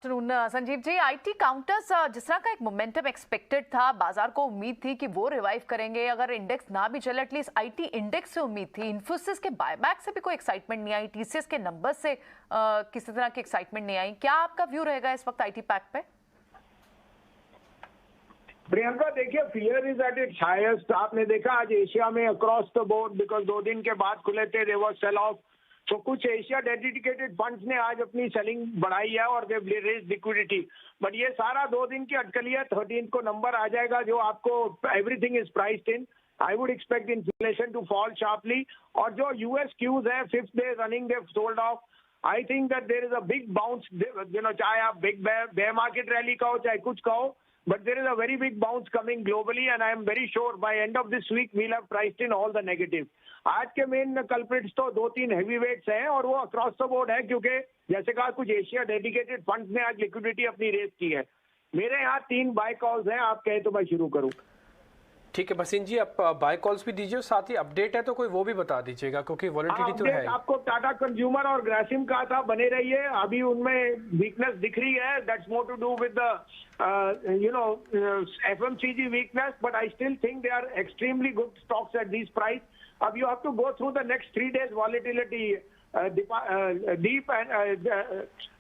Sanjeev ji, IT counters जिस तरह का एक मोमेंटम एक्सपेक्टेड था, बाजार को उम्मीद थी कि वो रिवाइव करेंगे। अगर इंडेक्स ना भी चले, एटलीस्ट आईटी इंडेक्स से उम्मीद थी। इन्फोसिस के बायबैक से भी कोई एक्साइटमेंट नहीं आई, टीसीएस के नंबर से किसी तरह की एक्साइटमेंट नहीं आई। क्या आपका व्यू रहेगा इस वक्त आईटी पैक पे? प्रियंका, देखिए, fear is at its highest. आपने देखा आज एशिया में अक्रॉस द बोर्ड, बिकॉज 2 दिन के बाद खुले थे, दे वाज सेल ऑफ। तो कुछ एशिया डेडिकेटेड फंड्स ने आज अपनी सेलिंग बढ़ाई है और दे रेज लिक्विडिटी। बट ये सारा 2 दिन की अटकली है। 13 को नंबर आ जाएगा जो आपको everything is priced in. I would expect inflation to fall sharply. और जो यूएस क्यूज है, 5th day running they sold off. I think that there is a big bounce, चाहे आप बिग बेयर मार्केट रैली कहो चाहे कुछ कहो, but there is a very big bounce coming globally and I am very sure by end of this week we'll have priced in all the negative. आज के main culprits तो 2-3 heavy weights हैं और वो अक्रॉस द बोर्ड है, क्योंकि जैसे कहा कुछ एशिया डेडिकेटेड फंड्स ने आज लिक्विडिटी अपनी रेज की है। मेरे यहाँ 3 बाय कॉल्स हैं, आप कहें तो मैं शुरू करूँ। ठीक है भसीन जी, आप बाय कॉल्स भी दीजिए, साथ ही अपडेट है तो कोई वो भी बता दीजिएगा, क्योंकि वॉलेटिलिटी तो है। आपको टाटा कंज्यूमर और ग्रासिम कहा था बने रहिए, अभी उनमें वीकनेस दिख रही है। That's more to do with the FMCG weakness, but I still think they are extremely good stocks at this price. अब you have to go through the next 3 days volatility, deep and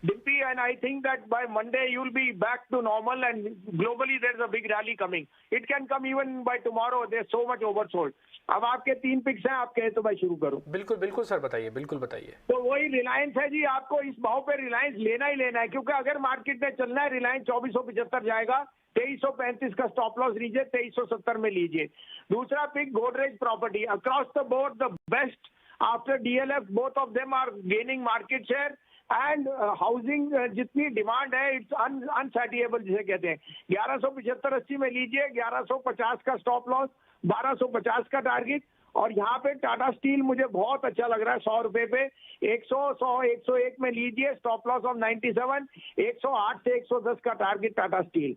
dippy, and I think that by Monday you'll be back to normal, and globally there's a big rally coming. It can come even by tomorrow. There's so much oversold. अब आपके 3 pics हैं, आप कहे तो मैं शुरू करूं। बिल्कुल बिल्कुल सर, बताइए, बिल्कुल बताइए। तो वही रिलायंस है जी। आपको इस भाव पे रिलायंस लेना ही लेना है, क्योंकि अगर मार्केट में चलना है रिलायंस 2475 जाएगा। 2335 का स्टॉप लॉस लीजिए, 2370 में लीजिए। दूसरा pick Godrej property, across the board the best after DLF, both of them are gaining market share and housing जितनी डिमांड है इट्स अनसैटिएबल जिसे कहते हैं। 1175-80 में लीजिए, 1150 का स्टॉप लॉस, 1250 का टारगेट। और यहाँ पे टाटा स्टील मुझे बहुत अच्छा लग रहा है 100 रुपए पे। 100, 100, 101 में लीजिए, स्टॉप लॉस ऑफ 97, 108 से 110 का टारगेट टाटा स्टील।